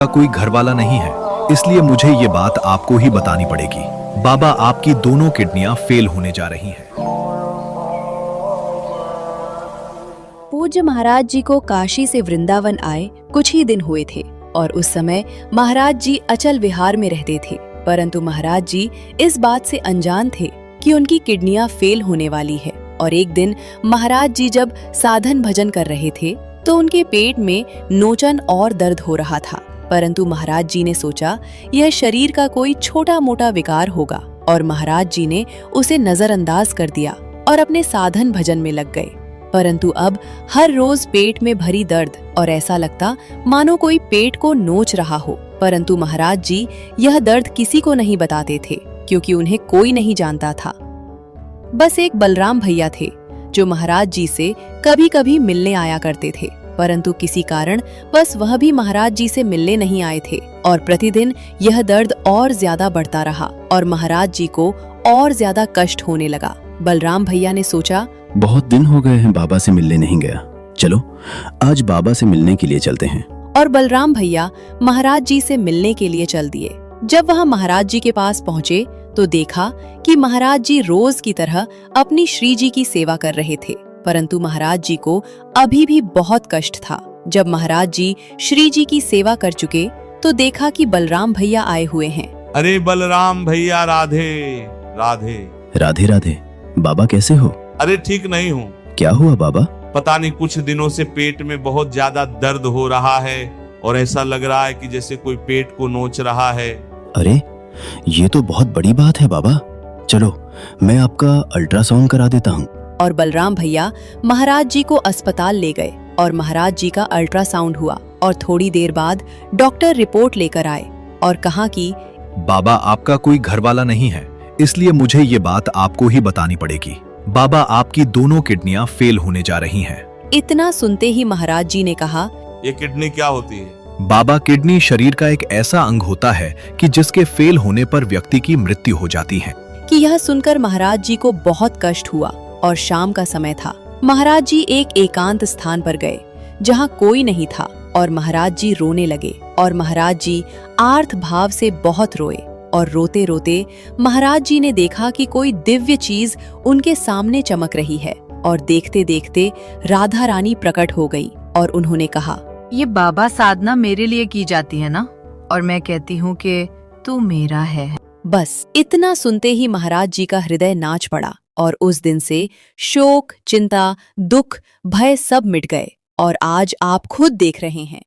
का कोई घर वाला नहीं है, इसलिए मुझे ये बात आपको ही बतानी पड़ेगी। बाबा, आपकी दोनों किडनियां फेल होने जा रही हैं। पूज्य महाराज जी को काशी से वृंदावन आए कुछ ही दिन हुए थे और उस समय महाराज जी अचल विहार में रहते थे। परंतु महाराज जी इस बात से अनजान थे कि उनकी किडनियां फेल होने वाली है। और एक दिन महाराज जी जब साधन भजन कर रहे थे तो उनके पेट में नोचन और दर्द हो रहा था। परंतु महाराज जी ने सोचा यह शरीर का कोई छोटा मोटा विकार होगा और महाराज जी ने उसे नजरअंदाज कर दिया और अपने साधन भजन में लग गए। परंतु अब हर रोज पेट में भरी दर्द और ऐसा लगता मानो कोई पेट को नोच रहा हो। परंतु महाराज जी यह दर्द किसी को नहीं बताते थे क्योंकि उन्हें कोई नहीं जानता था। बस एक बलराम भैया थे जो महाराज जी से कभी कभी मिलने आया करते थे। परंतु किसी कारण बस वह भी महाराज जी से मिलने नहीं आए थे और प्रतिदिन यह दर्द और ज्यादा बढ़ता रहा और महाराज जी को और ज्यादा कष्ट होने लगा। बलराम भैया ने सोचा, बहुत दिन हो गए हैं बाबा से मिलने नहीं गया, चलो आज बाबा से मिलने के लिए चलते हैं। और बलराम भैया महाराज जी से मिलने के लिए चल दिए। जब वह महाराज जी के पास पहुँचे तो देखा कि महाराज जी रोज की तरह अपनी श्री जी की सेवा कर रहे थे। परंतु महाराज जी को अभी भी बहुत कष्ट था। जब महाराज जी श्री जी की सेवा कर चुके तो देखा कि बलराम भैया आए हुए हैं। अरे बलराम भैया, राधे राधे। राधे राधे। बाबा कैसे हो? अरे ठीक नहीं हूँ। क्या हुआ बाबा? पता नहीं, कुछ दिनों से पेट में बहुत ज्यादा दर्द हो रहा है और ऐसा लग रहा है कि जैसे कोई पेट को नोच रहा है। अरे ये तो बहुत बड़ी बात है बाबा, चलो मैं आपका अल्ट्रासाउंड करा देता हूँ। और बलराम भैया महाराज जी को अस्पताल ले गए और महाराज जी का अल्ट्रासाउंड हुआ और थोड़ी देर बाद डॉक्टर रिपोर्ट लेकर आए और कहा कि बाबा, आपका कोई घर वाला नहीं है, इसलिए मुझे ये बात आपको ही बतानी पड़ेगी। बाबा, आपकी दोनों किडनियां फेल होने जा रही हैं। इतना सुनते ही महाराज जी ने कहा, ये किडनी क्या होती है? बाबा, किडनी शरीर का एक ऐसा अंग होता है कि जिसके फेल होने पर व्यक्ति की मृत्यु हो जाती है। कि यह सुनकर महाराज जी को बहुत कष्ट हुआ और शाम का समय था। महाराज जी एक एकांत स्थान पर गए जहाँ कोई नहीं था और महाराज जी रोने लगे और महाराज जी आर्त भाव से बहुत रोए और रोते रोते महाराज जी ने देखा कि कोई दिव्य चीज उनके सामने चमक रही है और देखते देखते राधा रानी प्रकट हो गई और उन्होंने कहा, ये बाबा साधना मेरे लिए की जाती है ना, और मैं कहती हूँ कि तू मेरा है। बस इतना सुनते ही महाराज जी का हृदय नाच पड़ा और उस दिन से शोक, चिंता, दुख, भय सब मिट गए और आज आप खुद देख रहे हैं